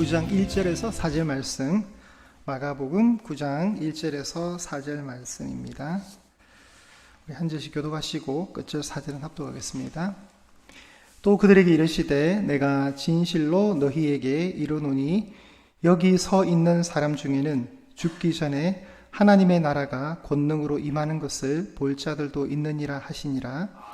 9장 1절에서 4절 말씀, 마가복음 9장 1절에서 4절 말씀입니다. 우리 한 절씩 교독하시고 끝절 4절은 합독하겠습니다. 또 그들에게 이르시되 내가 진실로 너희에게 이르노니 여기 서 있는 사람 중에는 죽기 전에 하나님의 나라가 권능으로 임하는 것을 볼 자들도 있느니라 하시니라.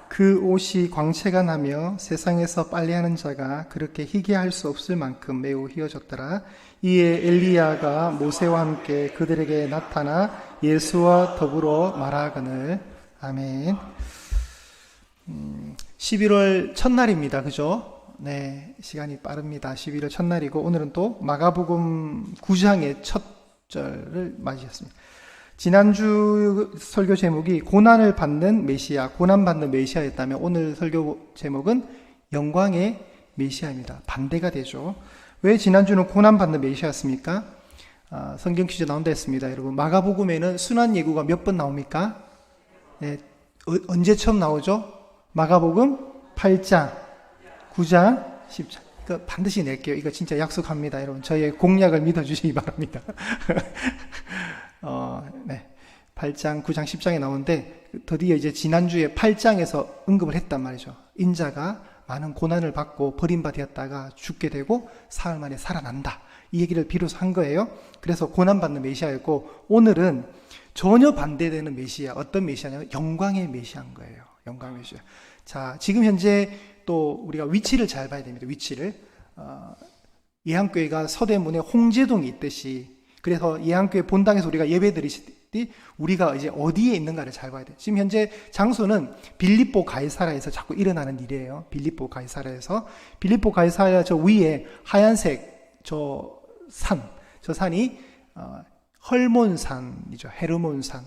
그 옷이 광채가 나며 세상에서 빨래하는 자가 그렇게 희게할 수 없을 만큼 매우 희어졌더라. 이에 엘리야가 모세와 함께 그들에게 나타나 예수와 더불어 말하거늘. 아멘. 11월 첫날입니다. 그죠? 네, 시간이 빠릅니다. 11월 첫날이고 오늘은 또 마가복음 9장의 첫 절을 맞이했습니다. 지난주 설교 제목이 고난을 받는 메시아, 고난받는 메시아였다면 오늘 설교 제목은 영광의 메시아입니다. 반대가 되죠. 왜 지난주는 고난받는 메시아였습니까? 성경 퀴즈 나온다 했습니다. 여러분, 마가복음에는 순환 예고가 몇 번 나옵니까? 네, 언제 처음 나오죠? 마가복음 8장, 9장, 10장. 이거 반드시 낼게요. 이거 진짜 약속합니다. 여러분, 저의 공약을 믿어주시기 바랍니다. 네. 8장, 9장, 10장에 나오는데 드디어 이제 지난주에 8장에서 언급을 했단 말이죠. 인자가 많은 고난을 받고 버림받았다가 죽게 되고 사흘 만에 살아난다. 이 얘기를 비로소 한 거예요. 그래서 고난받는 메시아였고 오늘은 전혀 반대되는 메시아. 어떤 메시아냐면 영광의 메시아인 거예요. 영광의 메시아. 자, 지금 현재 또 우리가 위치를 잘 봐야 됩니다. 위치를. 예한교회가 서대문에 홍제동이 있듯이 그래서 예한교회 본당에서 우리가 예배 드리시듯이 우리가 이제 어디에 있는가를 잘 봐야 돼요. 지금 현재 장소는 빌립보 가이사라에서 자꾸 일어나는 일이에요. 빌립보 가이사라에서. 빌립보 가이사라 저 위에 하얀색 저 산이 헐몬산이죠. 헤르몬산.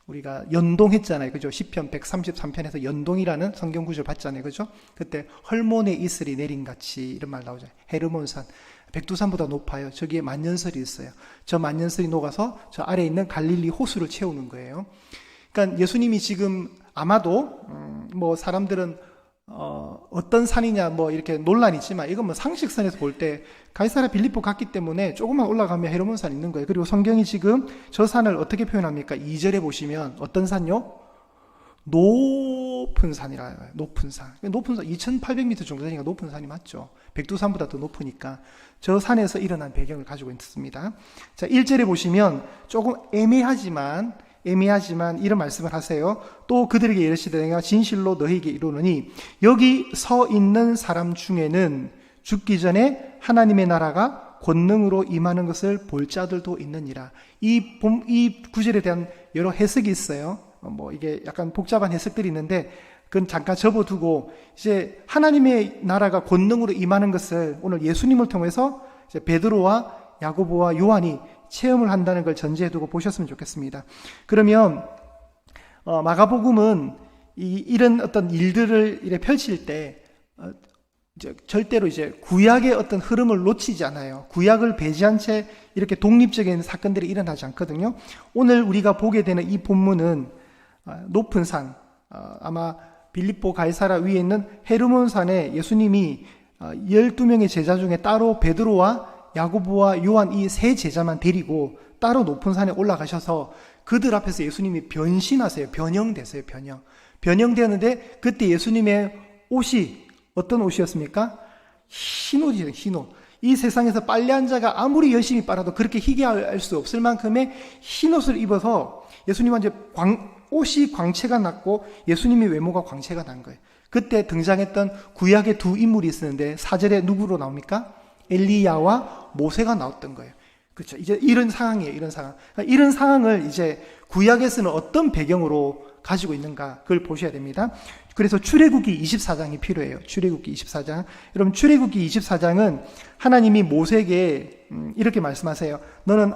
우리가 연동했잖아요. 그죠? 시편 133편에서 연동이라는 성경 구절 봤잖아요. 그죠? 그때 헐몬의 이슬이 내린 같이 이런 말 나오잖아요. 헤르몬산. 백두산보다 높아요. 저기에 만년설이 있어요. 저 만년설이 녹아서 저 아래에 있는 갈릴리 호수를 채우는 거예요. 그러니까 예수님이 지금 아마도 뭐 사람들은 어떤 산이냐 뭐 이렇게 논란이 있지만 이건 뭐 상식선에서 볼 때 가이사라 빌립보 갔기 때문에 조금만 올라가면 헤르몬산 있는 거예요. 그리고 성경이 지금 저 산을 어떻게 표현합니까? 2절에 보시면 어떤 산요? 높은 산이라 해요. 높은 산. 2800m 정도 되니까 높은 산이 맞죠. 백두산보다 더 높으니까 저 산에서 일어난 배경을 가지고 있습니다. 자, 1절에 보시면 조금 애매하지만 이런 말씀을 하세요. 또 그들에게 이르시되 내가 진실로 너희에게 이르노니 여기 서 있는 사람 중에는 죽기 전에 하나님의 나라가 권능으로 임하는 것을 볼 자들도 있느니라. 이 구절에 대한 여러 해석이 있어요. 뭐 이게 약간 복잡한 해석들이 있는데 그건 잠깐 접어두고 이제 하나님의 나라가 권능으로 임하는 것을 오늘 예수님을 통해서 이제 베드로와 야고보와 요한이 체험을 한다는 걸 전제해두고 보셨으면 좋겠습니다. 그러면 마가복음은 이런 어떤 일들을 이렇게 펼칠 때 절대로 이제 구약의 어떤 흐름을 놓치지 않아요. 구약을 배제한 채 이렇게 독립적인 사건들이 일어나지 않거든요. 오늘 우리가 보게 되는 이 본문은 높은 산, 아마 빌립보 가이사라 위에 있는 헤르몬산에 예수님이 12명의 제자 중에 따로 베드로와 야고보와 요한 이 세 제자만 데리고 따로 높은 산에 올라가셔서 그들 앞에서 예수님이 변신하세요. 변형되세요. 변형되었는데 그때 예수님의 옷이 어떤 옷이었습니까? 흰 옷이에요. 흰 옷. 이 세상에서 빨래한 자가 아무리 열심히 빨아도 그렇게 희게할 수 없을 만큼의 흰 옷을 입어서 예수님한테 옷이 광채가 났고 예수님의 외모가 광채가 난 거예요. 그때 등장했던 구약의 두 인물이 있었는데 4절에 누구로 나옵니까? 엘리야와 모세가 나왔던 거예요. 그렇죠. 이제 이런 상황이에요. 이런 상황. 이런 상황을 이제 구약에서는 어떤 배경으로 가지고 있는가 그걸 보셔야 됩니다. 그래서 출애굽기 24장이 필요해요. 출애굽기 24장. 여러분 출애굽기 24장은 하나님이 모세에게 이렇게 말씀하세요. 너는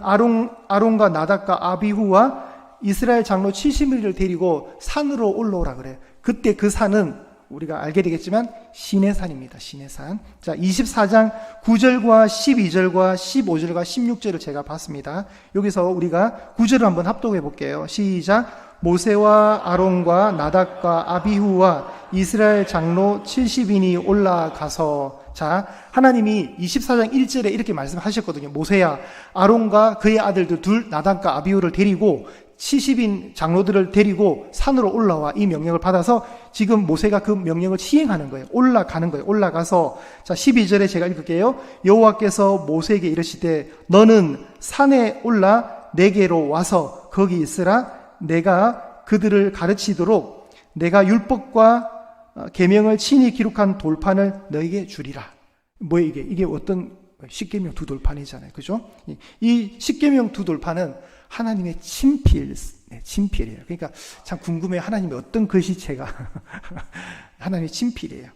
아론과 나답과 아비후와 이스라엘 장로 70인을 데리고 산으로 올라오라 그래요. 그때 그 산은 우리가 알게 되겠지만 시내산입니다. 시내산. 자, 24장 9절과 12절과 15절과 16절을 제가 봤습니다. 여기서 우리가 9절을 한번 합독해 볼게요. 시작. 모세와 아론과 나답과 아비후와 이스라엘 장로 70인이 올라가서, 자, 하나님이 24장 1절에 이렇게 말씀하셨거든요. 모세야 아론과 그의 아들들 둘 나답과 아비후를 데리고 70인 장로들을 데리고 산으로 올라와, 이 명령을 받아서 지금 모세가 그 명령을 시행하는 거예요. 올라가는 거예요. 올라가서, 자, 12절에 제가 읽을게요. 여호와께서 모세에게 이르시되 너는 산에 올라 내게로 와서 거기 있으라. 내가 그들을 가르치도록 내가 율법과 계명을 친히 기록한 돌판을 너에게 주리라. 뭐예요 이게? 이게 어떤 십계명 두 돌판이잖아요. 그죠? 이 십계명 두 돌판은 하나님의 친필이에요. 그러니까 참 궁금해요. 하나님의 어떤 글씨체가 하나님의 친필이에요.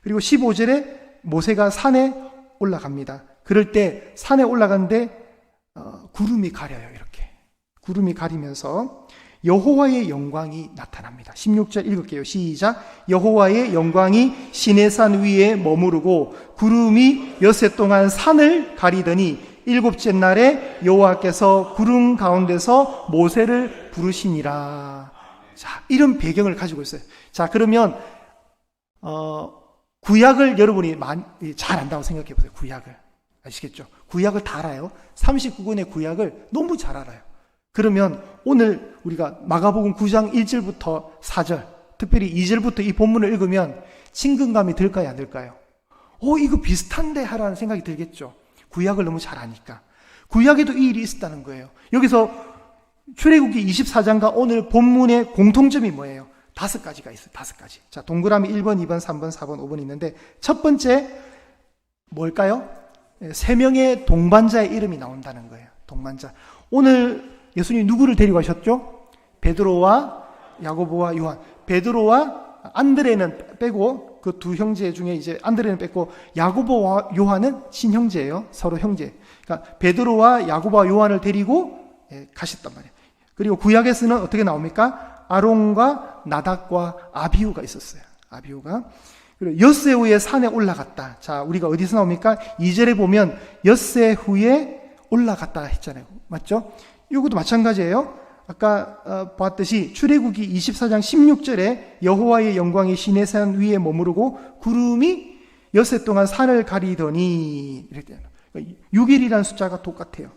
그리고 15절에 모세가 산에 올라갑니다. 그럴 때 산에 올라가는데 구름이 가려요. 이렇게 구름이 가리면서 여호와의 영광이 나타납니다. 16절 읽을게요. 시작. 여호와의 영광이 시내산 위에 머무르고 구름이 엿새 동안 산을 가리더니 일곱째 날에 여호와께서 구름 가운데서 모세를 부르시니라. 자, 이런 배경을 가지고 있어요. 자, 그러면 구약을 여러분이 잘 안다고 생각해 보세요. 구약을 아시겠죠? 구약을 다 알아요. 39권의 구약을 너무 잘 알아요. 그러면 오늘 우리가 마가복음 9장 1절부터 4절, 특별히 2절부터 이 본문을 읽으면 친근감이 들까요, 안 들까요? 이거 비슷한데 하라는 생각이 들겠죠. 구약을 너무 잘 아니까. 구약에도 이 일이 있었다는 거예요. 여기서 출애굽기 24장과 오늘 본문의 공통점이 뭐예요? 5가지가 있어요. 5가지. 자, 동그라미 1번, 2번, 3번, 4번, 5번 있는데 첫 번째 뭘까요? 3명의 동반자의 이름이 나온다는 거예요. 동반자. 오늘 예수님이 누구를 데리고 가셨죠? 베드로와 야고보와 요한. 베드로와 안드레는 빼고, 그 두 형제 중에 이제 안드레는 뺐고, 야고보와 요한은 친형제예요. 서로 형제. 그러니까 베드로와 야고보와 요한을 데리고 가셨단 말이에요. 그리고 구약에서는 어떻게 나옵니까? 아론과 나답과 아비후가 있었어요. 아비후가. 그리고 엿새 후에 산에 올라갔다. 자, 우리가 어디서 나옵니까? 2절에 보면 엿새 후에 올라갔다 했잖아요. 맞죠? 이것도 마찬가지예요. 아까 봤듯이 출애굽기 24장 16절에 여호와의 영광이 시내산 위에 머무르고 구름이 엿새 동안 산을 가리더니, 이랬대요. 6일이라는 숫자가 똑같아요.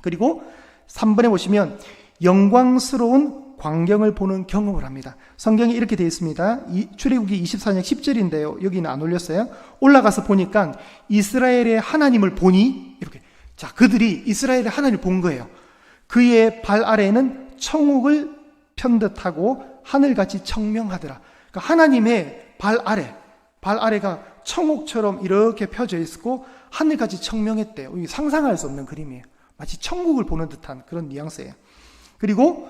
그리고 3번에 보시면 영광스러운 광경을 보는 경험을 합니다. 성경에 이렇게 되어 있습니다. 출애굽기 24장 10절인데요. 여기는 안 올렸어요. 올라가서 보니까 이스라엘의 하나님을 보니, 이렇게. 자, 그들이 이스라엘의 하나님을 본 거예요. 그의 발 아래는 청옥을 편듯하고 하늘같이 청명하더라. 그러니까 하나님의 발 아래가 청옥처럼 이렇게 펴져 있고 하늘같이 청명했대요. 상상할 수 없는 그림이에요. 마치 천국을 보는 듯한 그런 뉘앙스예요. 그리고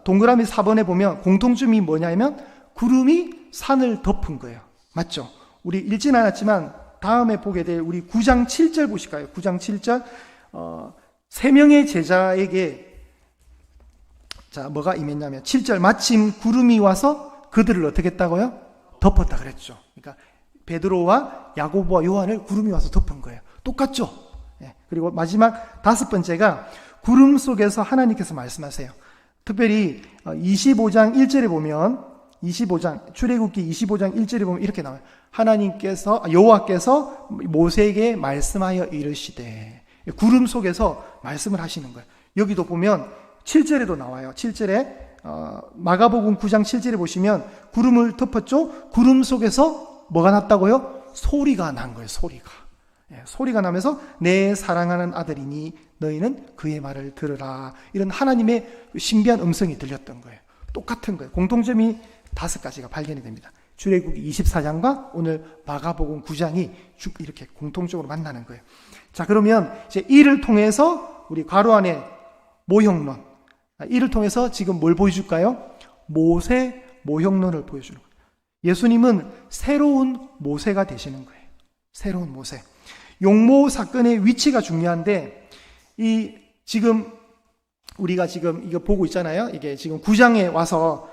동그라미 4번에 보면 공통점이 뭐냐면 구름이 산을 덮은 거예요. 맞죠? 우리 읽진 않았지만 다음에 보게 될 우리 9장 7절 보실까요? 9장 7절. 3명의 제자에게, 자, 뭐가 임했냐면 7절, 마침 구름이 와서 그들을 어떻게 했다고요? 덮었다 그랬죠. 그러니까 베드로와 야고보와 요한을 구름이 와서 덮은 거예요. 똑같죠? 예. 그리고 마지막 5번째가 구름 속에서 하나님께서 말씀하세요. 특별히 25장 1절에 보면, 출애굽기 25장 1절에 보면 이렇게 나와요. 여호와께서 모세에게 말씀하여 이르시되, 구름 속에서 말씀을 하시는 거예요. 여기도 보면 7절에도 나와요. 7절에 마가복음 9장 7절에 보시면 구름을 덮었죠. 구름 속에서 뭐가 났다고요? 소리가 난 거예요. 소리가 나면서 내 사랑하는 아들이니 너희는 그의 말을 들으라. 이런 하나님의 신비한 음성이 들렸던 거예요. 똑같은 거예요. 공통점이 5가지가 발견이 됩니다. 출애굽기 24장과 오늘 마가복음 9장이 이렇게 공통적으로 만나는 거예요. 자, 그러면 이제 이를 통해서 우리 괄호 안에 모형론, 이를 통해서 지금 뭘 보여줄까요? 모세 모형론을 보여주는 거예요. 예수님은 새로운 모세가 되시는 거예요. 새로운 모세. 용모 사건의 위치가 중요한데, 우리가 지금 이거 보고 있잖아요. 이게 지금 9장에 와서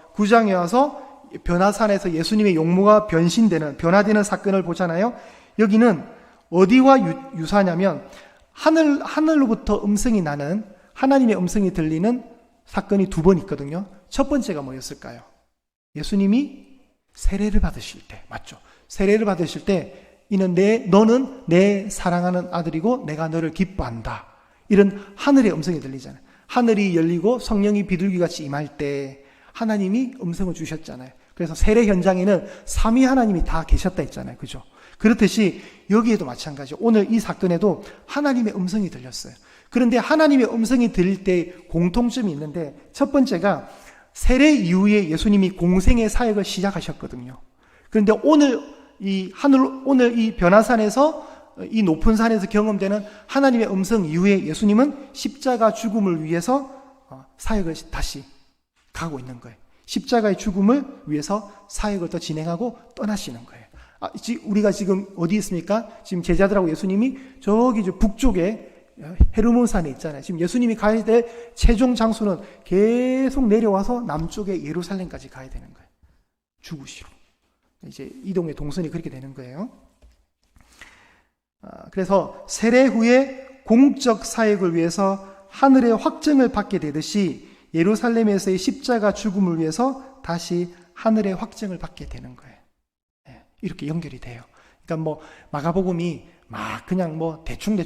변화산에서 예수님의 용모가 변화되는 사건을 보잖아요. 여기는 어디와 유사하냐면 하늘로부터 음성이 나는, 하나님의 음성이 들리는 사건이 두 번 있거든요. 첫 번째가 뭐였을까요? 예수님이 세례를 받으실 때, 맞죠? 세례를 받으실 때 너는 내 사랑하는 아들이고 내가 너를 기뻐한다. 이런 하늘의 음성이 들리잖아요. 하늘이 열리고 성령이 비둘기같이 임할 때 하나님이 음성을 주셨잖아요. 그래서 세례 현장에는 삼위 하나님이 다 계셨다 했잖아요. 그죠? 그렇듯이 여기에도 마찬가지죠. 오늘 이 사건에도 하나님의 음성이 들렸어요. 그런데 하나님의 음성이 들릴 때 공통점이 있는데, 첫 번째가 세례 이후에 예수님이 공생의 사역을 시작하셨거든요. 그런데 오늘 이 변화산에서, 이 높은 산에서 경험되는 하나님의 음성 이후에 예수님은 십자가 죽음을 위해서 사역을 다시 가고 있는 거예요. 십자가의 죽음을 위해서 사역을 더 진행하고 떠나시는 거예요. 우리가 지금 어디 있습니까? 지금 제자들하고 예수님이 저기 북쪽에 헤르몬산에 있잖아요. 지금 예수님이 가야 될 최종 장소는 계속 내려와서 남쪽의 예루살렘까지 가야 되는 거예요. 죽으시러. 이제 이동의 동선이 그렇게 되는 거예요. 그래서 세례 후에 공적 사역을 위해서 하늘의 확증을 받게 되듯이 예루살렘에서의 십자가 죽음을 위해서 다시 하늘의 확증을 받게 되는 거예요. 이렇게 연결이 돼요. 그러니까 마가복음이 막 그냥 대충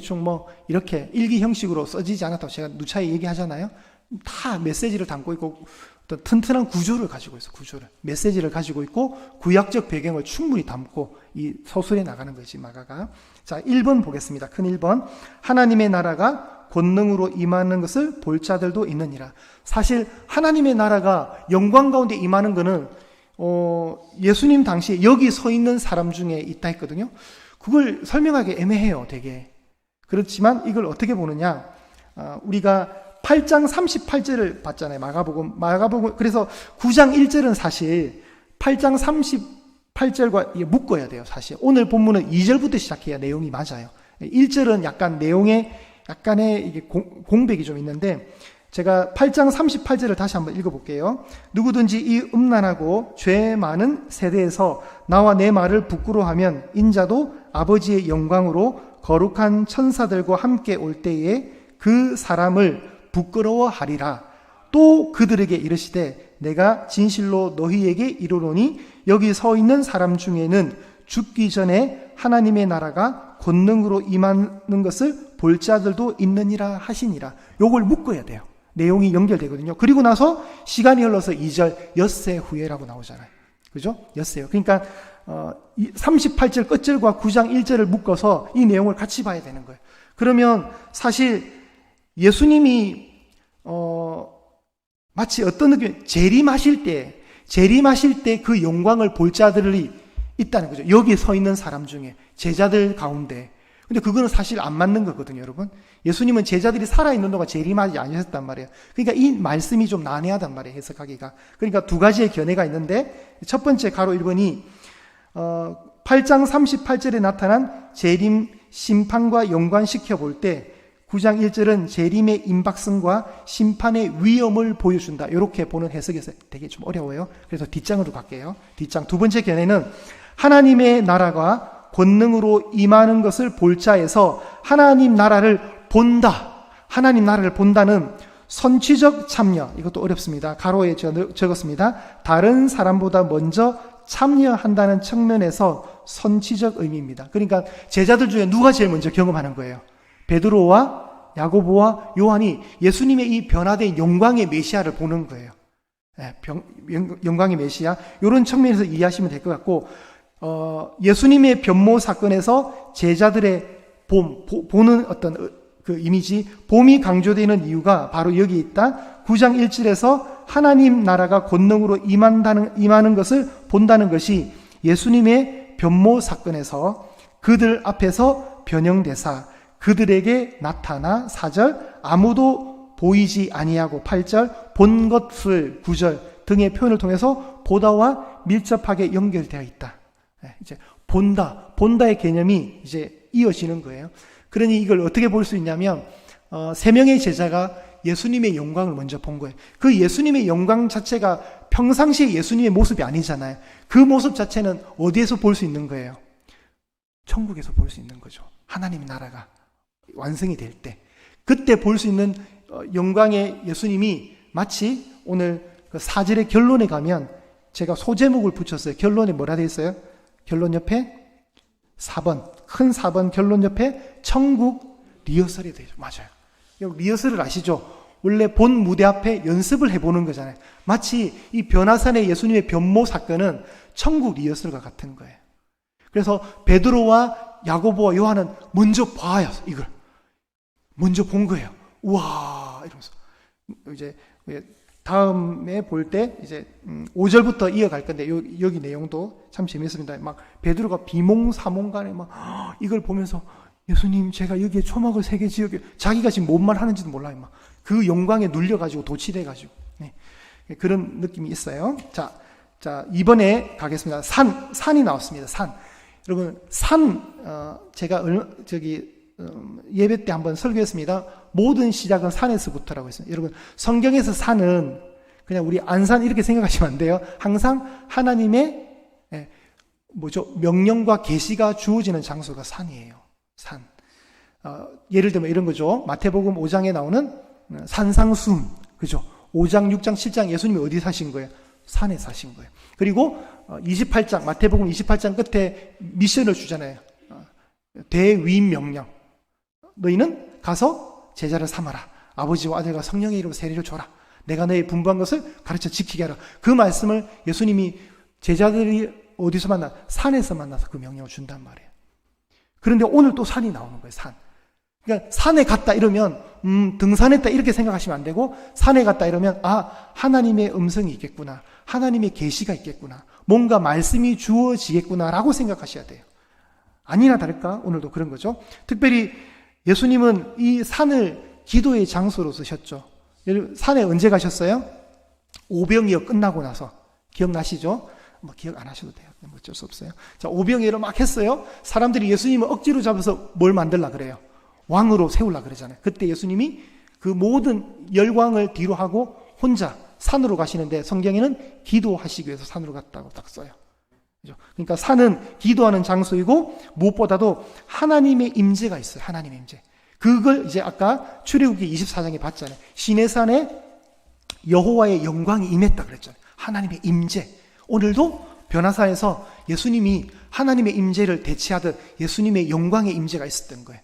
이렇게 일기 형식으로 써지지 않았다고 제가 누차히 얘기하잖아요. 다 메시지를 담고 있고 어떤 튼튼한 구조를 가지고 있어. 메시지를 가지고 있고 구약적 배경을 충분히 담고 이 서술에 나가는 거지, 마가가. 자, 1번 보겠습니다. 큰 1번. 하나님의 나라가 권능으로 임하는 것을 볼 자들도 있느니라. 사실 하나님의 나라가 영광 가운데 임하는 것은 예수님 당시에 여기 서 있는 사람 중에 있다 했거든요. 그걸 설명하기 애매해요, 되게. 그렇지만 이걸 어떻게 보느냐. 우리가 8장 38절을 봤잖아요. 마가복음. 그래서 9장 1절은 사실 8장 38절과 묶어야 돼요, 사실. 오늘 본문은 2절부터 시작해야 내용이 맞아요. 1절은 약간 내용에 약간의 이게 공백이 좀 있는데, 제가 8장 38절을 다시 한번 읽어볼게요. 누구든지 이 음란하고 죄 많은 세대에서 나와 내 말을 부끄러워하면 인자도 아버지의 영광으로 거룩한 천사들과 함께 올 때에 그 사람을 부끄러워하리라. 또 그들에게 이르시되 내가 진실로 너희에게 이르노니 여기 서 있는 사람 중에는 죽기 전에 하나님의 나라가 권능으로 임하는 것을 볼 자들도 있느니라 하시니라. 요걸 묶어야 돼요. 내용이 연결되거든요. 그리고 나서 시간이 흘러서 2절 엿새 후에라고 나오잖아요. 그죠? 엿새요. 그러니까 38절 끝절과 9장 1절을 묶어서 이 내용을 같이 봐야 되는 거예요. 그러면 사실 예수님이 마치 어떤 느낌, 재림하실 때 그 영광을 볼 자들이 있다는 거죠. 여기 서 있는 사람 중에, 제자들 가운데. 근데 그거는 사실 안 맞는 거거든요, 여러분. 예수님은 제자들이 살아있는 동안 재림하지 않으셨단 말이에요. 그러니까 이 말씀이 좀 난해하단 말이에요, 해석하기가. 그러니까 두 가지의 견해가 있는데, 첫 번째 가로 1번이 8장 38절에 나타난 재림 심판과 연관시켜 볼 때 9장 1절은 재림의 임박성과 심판의 위험을 보여준다. 이렇게 보는 해석에서 되게 좀 어려워요. 그래서 뒷장으로 갈게요. 뒷장. 두 번째 견해는 하나님의 나라가 권능으로 임하는 것을 볼 자에서 하나님 나라를 본다. 하나님 나라를 본다는 선취적 참여. 이것도 어렵습니다. 가로에 적었습니다. 다른 사람보다 먼저 참여한다는 측면에서 선취적 의미입니다. 그러니까 제자들 중에 누가 제일 먼저 경험하는 거예요? 베드로와 야고보와 요한이 예수님의 이 변화된 영광의 메시아를 보는 거예요. 영광의 메시아. 이런 측면에서 이해하시면 될 것 같고, 예수님의 변모 사건에서 제자들의 보는 어떤 그 이미지, 봄이 강조되는 이유가 바로 여기 있다. 9장 1절에서 하나님 나라가 권능으로 임하는 것을 본다는 것이 예수님의 변모 사건에서 그들 앞에서 변형되사 그들에게 나타나 4절 아무도 보이지 아니하고 8절 본 것을 9절 등의 표현을 통해서 보다와 밀접하게 연결되어 있다. 이제 본다의 개념이 이제 이어지는 거예요. 그러니 이걸 어떻게 볼 수 있냐면 3명의 제자가 예수님의 영광을 먼저 본 거예요. 그 예수님의 영광 자체가 평상시에 예수님의 모습이 아니잖아요. 그 모습 자체는 어디에서 볼 수 있는 거예요? 천국에서 볼 수 있는 거죠. 하나님의 나라가 완성이 될 때, 그때 볼 수 있는 영광의 예수님이 마치 오늘 그 4절의 결론에 가면 제가 소제목을 붙였어요. 결론에 뭐라 되어 있어요? 결론 옆에 4번, 큰 4번 결론 옆에 천국 리허설이 되죠. 맞아요. 리허설을 아시죠? 원래 본 무대 앞에 연습을 해보는 거잖아요. 마치 이 변화산의 예수님의 변모 사건은 천국 리허설과 같은 거예요. 그래서 베드로와 야고보와 요한은 먼저 봐요. 이걸 먼저 본 거예요. 우와 이러면서 이제 다음에 볼 때 이제 5절부터 이어갈 건데 여기 내용도 참 재밌습니다. 막 베드로가 비몽사몽간에 막 이걸 보면서 예수님 제가 여기에 초막을 3개 지어게, 자기가 지금 뭔 말 하는지도 몰라요. 막 그 영광에 눌려가지고 도취돼가지고 그런 느낌이 있어요. 자 이번에 가겠습니다. 산이 나왔습니다. 산. 여러분 제가 예배 때 한번 설교했습니다. 모든 시작은 산에서부터라고 했습니다. 여러분 성경에서 산은 그냥 우리 안산 이렇게 생각하시면 안 돼요. 항상 하나님의 명령과 계시가 주어지는 장소가 산이에요. 산. 예를 들면 이런 거죠. 마태복음 5장에 나오는 산상수훈, 그죠? 5장, 6장, 7장 예수님이 어디 사신 거예요? 산에 사신 거예요. 그리고 28장, 마태복음 28장 끝에 미션을 주잖아요. 대위임 명령. 너희는 가서 제자를 삼아라. 아버지와 아들과 성령의 이름으로 세례를 줘라. 내가 너희 분부한 것을 가르쳐 지키게 하라. 그 말씀을 예수님이 제자들이 어디서 산에서 만나서 그 명령을 준단 말이에요. 그런데 오늘 또 산이 나오는 거예요. 산. 그러니까 산에 갔다 이러면 등산했다 이렇게 생각하시면 안 되고, 산에 갔다 이러면 하나님의 음성이 있겠구나, 하나님의 계시가 있겠구나, 뭔가 말씀이 주어지겠구나라고 생각하셔야 돼요. 아니나 다를까 오늘도 그런 거죠. 특별히 예수님은 이 산을 기도의 장소로 쓰셨죠. 산에 언제 가셨어요? 오병이어 끝나고 나서. 기억나시죠? 기억 안 하셔도 돼요. 어쩔 수 없어요. 자, 오병이어를 막 했어요. 사람들이 예수님을 억지로 잡아서 뭘 만들라 그래요? 왕으로 세우려 그러잖아요. 그때 예수님이 그 모든 열광을 뒤로 하고 혼자 산으로 가시는데, 성경에는 기도하시기 위해서 산으로 갔다고 딱 써요. 그러니까 산은 기도하는 장소이고, 무엇보다도 하나님의 임재가 있어요. 하나님의 임재. 그걸 이제 아까 출애굽기 24장에 봤잖아요. 시내산에 여호와의 영광이 임했다 그랬잖아요. 하나님의 임재. 오늘도 변화사에서 예수님이 하나님의 임재를 대체하듯 예수님의 영광의 임재가 있었던 거예요.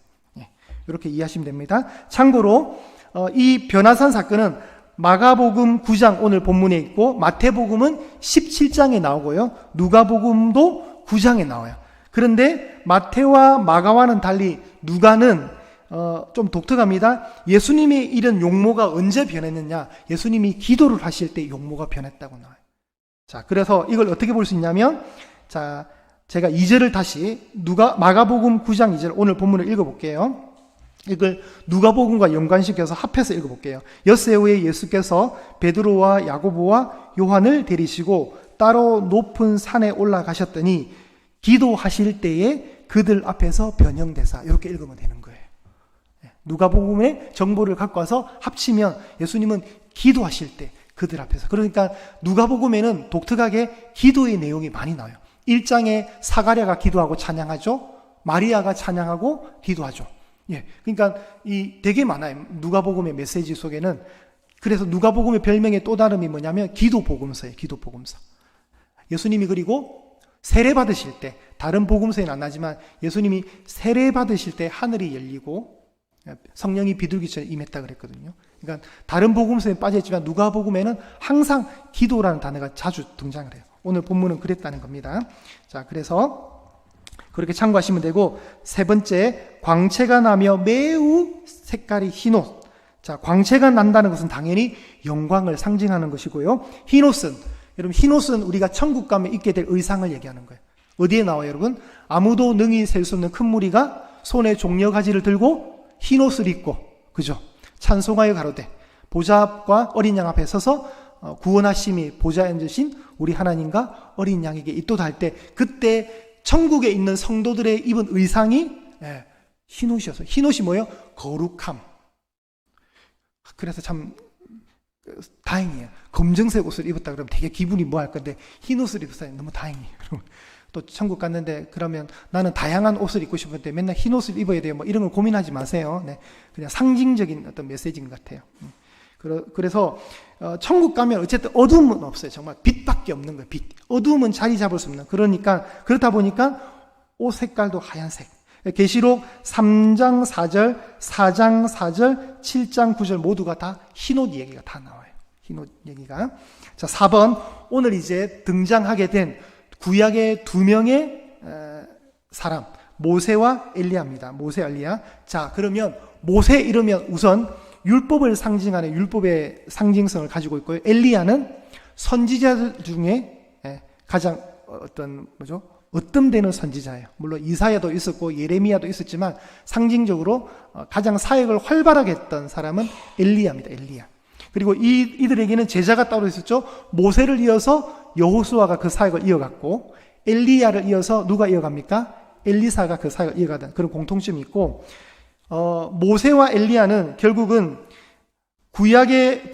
이렇게 이해하시면 됩니다. 참고로 이 변화산 사건은 마가복음 9장 오늘 본문에 있고, 마태복음은 17장에 나오고요, 누가복음도 9장에 나와요. 그런데 마태와 마가와는 달리 누가는 좀 독특합니다. 예수님의 이런 용모가 언제 변했느냐? 예수님이 기도를 하실 때 용모가 변했다고 나와요. 자, 그래서 이걸 어떻게 볼 수 있냐면, 자, 제가 2절을 다시 마가복음 9장 2절 오늘 본문을 읽어볼게요. 이걸 누가복음과 연관시켜서 합해서 읽어볼게요. 엿새 후에 예수께서 베드로와 야고보와 요한을 데리시고 따로 높은 산에 올라가셨더니 기도하실 때에 그들 앞에서 변형되사, 이렇게 읽으면 되는 거예요. 누가복음의 정보를 갖고 와서 합치면 예수님은 기도하실 때 그들 앞에서, 그러니까 누가복음에는 독특하게 기도의 내용이 많이 나와요. 1장에 사가랴가 기도하고 찬양하죠. 마리아가 찬양하고 기도하죠. 그러니까 되게 많아요. 누가복음의 메시지 속에는. 그래서 누가복음의 별명의 또 다름이 뭐냐면 기도복음서예요. 기도복음서. 예수님이 그리고 세례 받으실 때, 다른 복음서에는 안 나지만 예수님이 세례 받으실 때 하늘이 열리고 성령이 비둘기처럼 임했다 그랬거든요. 그러니까 다른 복음서에 빠져있지만 누가복음에는 항상 기도라는 단어가 자주 등장을 해요. 오늘 본문은 그랬다는 겁니다. 자, 그래서 그렇게 참고하시면 되고, 세 번째, 광채가 나며 매우 색깔이 흰옷. 자, 광채가 난다는 것은 당연히 영광을 상징하는 것이고요. 흰옷은, 여러분, 흰옷은 우리가 천국 가면 입게 될 의상을 얘기하는 거예요. 어디에 나와요, 여러분? 아무도 능히 셀 수 없는 큰 무리가 손에 종려가지를 들고 흰옷을 입고, 그죠? 찬송하여 가로되 보좌 앞과 어린 양 앞에 서서 구원하심이 보좌에 앉으신 우리 하나님과 어린 양에게 있도다 할 때, 그때 천국에 있는 성도들의 입은 의상이 흰옷이었어요. 흰옷이 뭐예요? 거룩함. 그래서 참 다행이에요. 검정색 옷을 입었다 그러면 되게 기분이 뭐할 건데 흰 옷을 입었어요. 너무 다행이에요. 또 천국 갔는데 그러면 나는 다양한 옷을 입고 싶은데 맨날 흰 옷을 입어야 돼요. 뭐 이런 걸 고민하지 마세요. 네, 그냥 상징적인 어떤 메시지인 것 같아요. 그래서 천국 가면 어쨌든 어두움은 없어요. 정말 빛밖에 없는 거예요. 빛. 어두움은 자리 잡을 수 없는. 그러니까 그렇다 보니까 옷 색깔도 하얀색. 계시록 3장 4절, 4장 4절, 7장 9절 모두가 다 흰옷 얘기가 다 나와요. 흰옷 얘기가. 자, 4번. 오늘 이제 등장하게 된 구약의 두 명의 사람, 모세와 엘리야입니다. 모세, 엘리야. 자, 그러면 모세 이러면 우선 율법을 상징하는 율법의 상징성을 가지고 있고요. 엘리야는 선지자 중에 가장 으뜸되는 선지자예요. 물론 이사야도 있었고 예레미야도 있었지만 상징적으로 가장 사역을 활발하게 했던 사람은 엘리야입니다. 엘리야. 그리고 이들에게는 제자가 따로 있었죠. 모세를 이어서 여호수아가 그 사역을 이어갔고, 엘리야를 이어서 누가 이어갑니까? 엘리사가 그 사역을 이어가던 그런 공통점이 있고, 모세와 엘리야는 결국은 구약의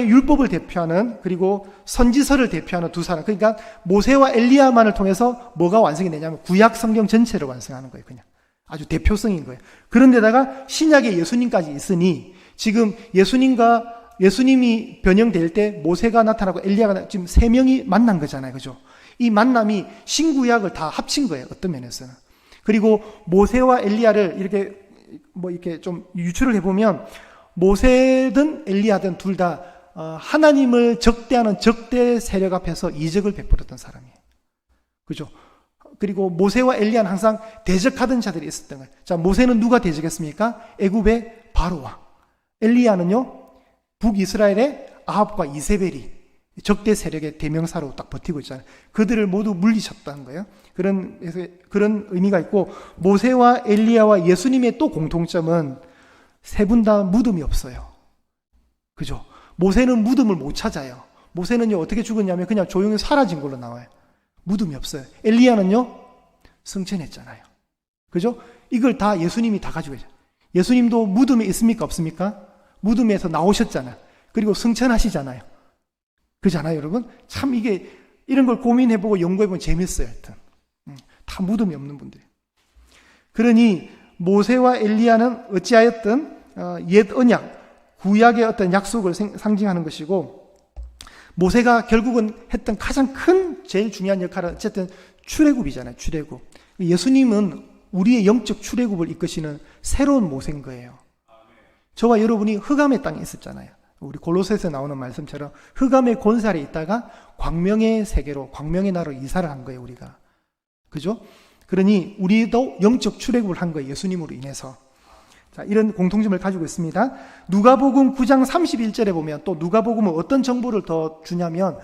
율법을 대표하는, 그리고 선지서를 대표하는 두 사람. 그러니까 모세와 엘리야만을 통해서 뭐가 완성이 되냐면 구약 성경 전체를 완성하는 거예요. 그냥 아주 대표성인 거예요. 그런데다가 신약에 예수님까지 있으니 지금 예수님이 변형될 때 모세가 나타나고 엘리야가 지금 세 명이 만난 거잖아요. 그죠? 이 만남이 신구약을 다 합친 거예요. 어떤 면에서는. 그리고 모세와 엘리야를 이렇게 좀 유추를 해보면 모세든 엘리야든 둘 다 하나님을 적대하는 적대 세력 앞에서 이적을 베풀었던 사람이에요. 그죠? 그리고 모세와 엘리야는 항상 대적하던 자들이 있었던 거예요. 자, 모세는 누가 대적했습니까? 애굽의 바로와. 엘리야는요, 북이스라엘의 아합과 이세벨이 적대 세력의 대명사로 딱 버티고 있잖아요. 그들을 모두 물리쳤다는 거예요. 그런 의미가 있고, 모세와 엘리야와 예수님의 또 공통점은 세 분 다 무덤이 없어요. 그죠? 모세는 무덤을 못 찾아요. 모세는요, 어떻게 죽었냐면 그냥 조용히 사라진 걸로 나와요. 무덤이 없어요. 엘리야는요, 승천했잖아요. 그죠? 이걸 다 예수님이 다 가지고 있어요. 예수님도 무덤에 있습니까? 없습니까? 무덤에서 나오셨잖아요. 그리고 승천하시잖아요. 그렇잖아요, 여러분? 참 이런 걸 고민해보고 연구해보면 재밌어요, 하여튼. 다 무덤이 없는 분들. 그러니 모세와 엘리야는 어찌하였든 옛 언약, 구약의 어떤 약속을 상징하는 것이고, 모세가 결국은 했던 가장 큰 제일 중요한 역할은 어쨌든 출애굽이잖아요. 출애굽. 예수님은 우리의 영적 출애굽을 이끄시는 새로운 모세인 거예요. 저와 여러분이 흑암의 땅에 있었잖아요. 우리 골로새서에 나오는 말씀처럼 흑암의 권세 있다가 광명의 세계로, 광명의 나라로 이사를 한 거예요, 우리가. 그죠? 그러니 우리도 영적 출애굽을 한 거예요, 예수님으로 인해서. 자, 이런 공통점을 가지고 있습니다. 누가복음 9장 31절에 보면 또 누가복음은 어떤 정보를 더 주냐면,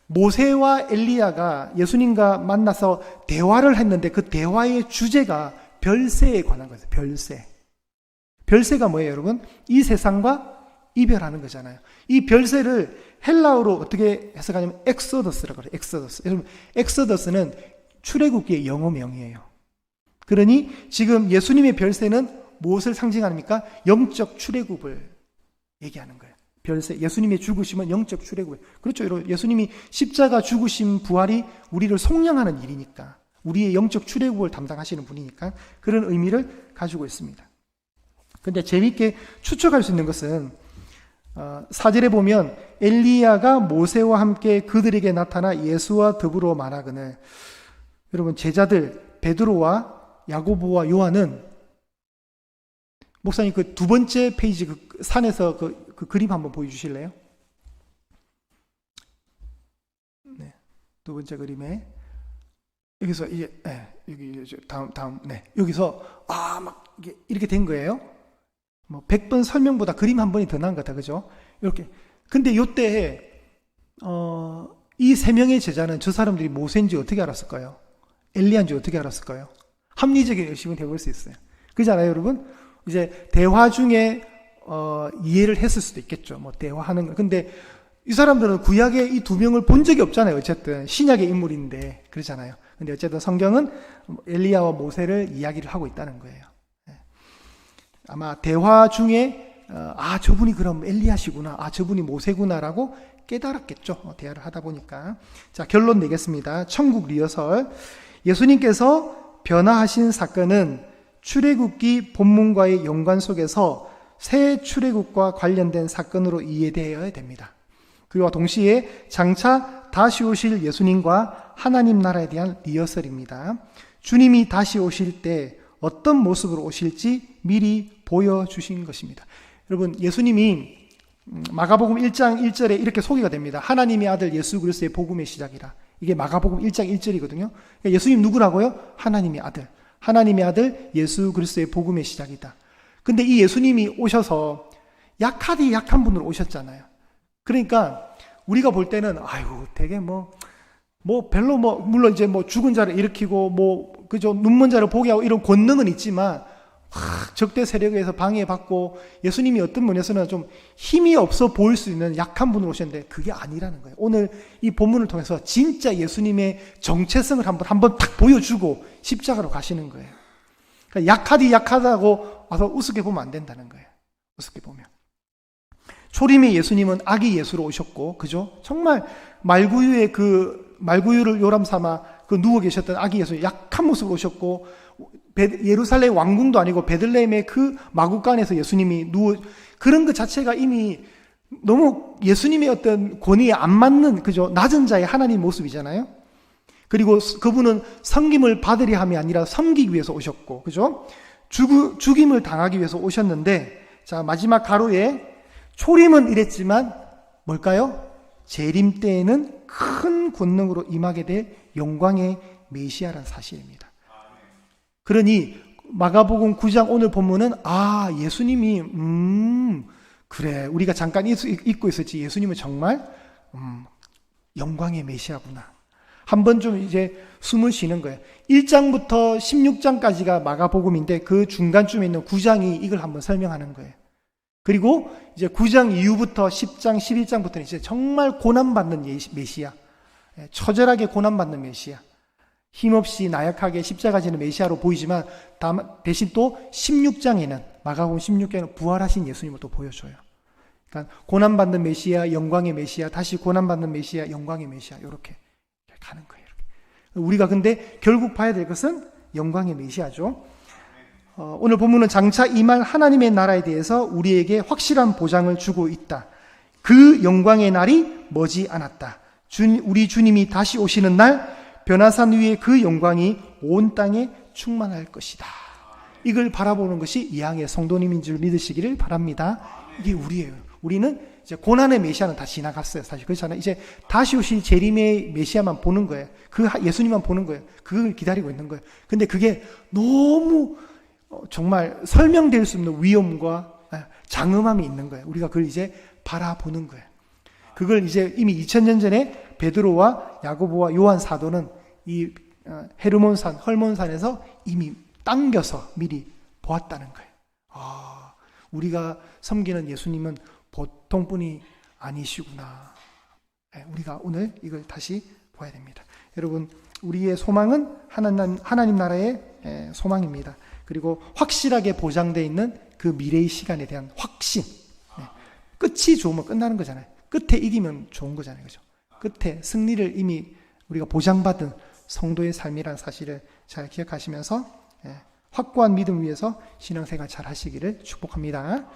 모세와 엘리야가 예수님과 만나서 대화를 했는데 그 대화의 주제가 별세에 관한 거예요. 별세. 별세가 뭐예요, 여러분? 이 세상과 이별하는 거잖아요. 이 별세를 헬라어로 어떻게 해석하냐면 엑소더스라고 그래요. 엑소더스. 여러분, 엑소더스는 출애굽기의 영어명이에요. 그러니 지금 예수님의 별세는 무엇을 상징합니까? 영적 출애굽을 얘기하는 거예요. 별세, 예수님의 죽으심은 영적 출애굽. 그렇죠, 여러분. 예수님이 십자가 죽으심 부활이 우리를 속량하는 일이니까, 우리의 영적 출애굽을 담당하시는 분이니까 그런 의미를 가지고 있습니다. 근데 재미있게 추측할 수 있는 것은 4절에 보면 엘리야가 모세와 함께 그들에게 나타나 예수와 더불어 말하거늘. 여러분, 제자들 베드로와 야고보와 요한은, 목사님 그 두 번째 페이지 그 산에서 그 그림 한번 보여주실래요? 네, 두 번째 그림에 여기서 이제 여기 다음 여기서 막 이렇게 된 거예요. 뭐 100번 설명보다 그림 한 번이 더 나은 것 같아, 그죠? 이렇게. 근데 요때 이 세 명의 제자는 저 사람들이 모세인지 어떻게 알았을까요? 엘리야인지 어떻게 알았을까요? 합리적인 의심을 해볼 수 있어요. 그잖아요, 여러분? 이제 대화 중에 이해를 했을 수도 있겠죠. 뭐 대화하는 거. 근데 이 사람들은 구약에 이 두 명을 본 적이 없잖아요. 어쨌든 신약의 인물인데 그렇잖아요. 근데 어쨌든 성경은 엘리야와 모세를 이야기를 하고 있다는 거예요. 아마 대화 중에 저분이 그럼 엘리야시구나, 저분이 모세구나라고 깨달았겠죠. 대화를 하다 보니까. 자, 결론 내겠습니다. 천국 리허설. 예수님께서 변화하신 사건은 출애굽기 본문과의 연관 속에서 새 출애굽과 관련된 사건으로 이해되어야 됩니다. 그와 동시에 장차 다시 오실 예수님과 하나님 나라에 대한 리허설입니다. 주님이 다시 오실 때 어떤 모습으로 오실지 미리 보여주신 것입니다. 여러분, 예수님이 마가복음 1장 1절에 이렇게 소개가 됩니다. 하나님의 아들 예수 그리스도의 복음의 시작이라. 이게 마가복음 1장 1절이거든요. 예수님 누구라고요? 하나님의 아들. 하나님의 아들 예수 그리스도의 복음의 시작이다. 근데 이 예수님이 오셔서 약하디 약한 분으로 오셨잖아요. 그러니까 우리가 볼 때는 되게 별로 물론 이제 죽은 자를 일으키고 그죠, 눈먼 자를 보게 하고 이런 권능은 있지만 적대 세력에 의해서 방해받고 예수님이 어떤 면에서는 좀 힘이 없어 보일 수 있는 약한 분으로 오셨는데 그게 아니라는 거예요. 오늘 이 본문을 통해서 진짜 예수님의 정체성을 한번 딱 보여주고 십자가로 가시는 거예요. 그러니까 약하디 약하다고 와서 우습게 보면 안 된다는 거예요. 우습게 보면. 초림의 예수님은 아기 예수로 오셨고, 그죠? 정말 말구유를 요람 삼아 누워 계셨던 아기 예수, 약한 모습으로 오셨고, 예루살렘 왕궁도 아니고 베들레헴의 그 마구간에서 예수님이 그런 것 자체가 이미 너무 예수님의 어떤 권위에 안 맞는, 그죠? 낮은 자의 하나님 모습이잖아요. 그리고 그분은 섬김을 받으려 함이 아니라 섬기기 위해서 오셨고, 그죠? 죽임을 당하기 위해서 오셨는데, 자, 마지막 가로에 초림은 이랬지만 뭘까요? 재림 때에는 큰 권능으로 임하게 될 영광의 메시아라는 사실입니다. 그러니 마가복음 9장 오늘 본문은 예수님이 그래, 우리가 잠깐 잊고 있었지, 예수님은 정말 영광의 메시아구나. 한번 좀 이제 숨을 쉬는 거예요. 1장부터 16장까지가 마가복음인데 그 중간쯤에 있는 9장이 이걸 한번 설명하는 거예요. 그리고 이제 9장 이후부터 10장, 11장부터는 이제 정말 고난받는 메시아, 처절하게 고난받는 메시아, 힘없이 나약하게 십자가 지는 메시아로 보이지만 대신 또 16장에는, 마가복음 16장에는 부활하신 예수님을 또 보여줘요. 그러니까 고난받는 메시아, 영광의 메시아, 다시 고난받는 메시아, 영광의 메시아, 이렇게 가는 거예요. 우리가 근데 결국 봐야 될 것은 영광의 메시아죠. 오늘 본문은 장차 임할 하나님의 나라에 대해서 우리에게 확실한 보장을 주고 있다. 그 영광의 날이 머지 않았다. 우리 주님이 다시 오시는 날 변화산 위에 그 영광이 온 땅에 충만할 것이다. 이걸 바라보는 것이 이항의 성도님인 줄 믿으시기를 바랍니다. 이게 우리예요. 우리는 이제 고난의 메시아는 다 지나갔어요. 사실 그렇잖아요. 이제 다시 오실 재림의 메시아만 보는 거예요. 그 예수님만 보는 거예요. 그걸 기다리고 있는 거예요. 근데 그게 너무 정말 설명될 수 없는 위험과 장엄함이 있는 거예요. 우리가 그걸 이제 바라보는 거예요. 그걸 이제 이미 2000년 전에 베드로와 야고보와 요한 사도는 이 헤르몬산, 헐몬산에서 이미 당겨서 미리 보았다는 거예요. 우리가 섬기는 예수님은 보통 분이 아니시구나. 우리가 오늘 이걸 다시 봐야 됩니다. 여러분, 우리의 소망은 하나님 나라의 소망입니다. 그리고 확실하게 보장되어 있는 그 미래의 시간에 대한 확신. 끝이 좋으면 끝나는 거잖아요. 끝에 이기면 좋은 거잖아요. 그죠? 끝에 승리를 이미 우리가 보장받은 성도의 삶이라는 사실을 잘 기억하시면서 확고한 믿음 위에서 신앙생활 잘 하시기를 축복합니다.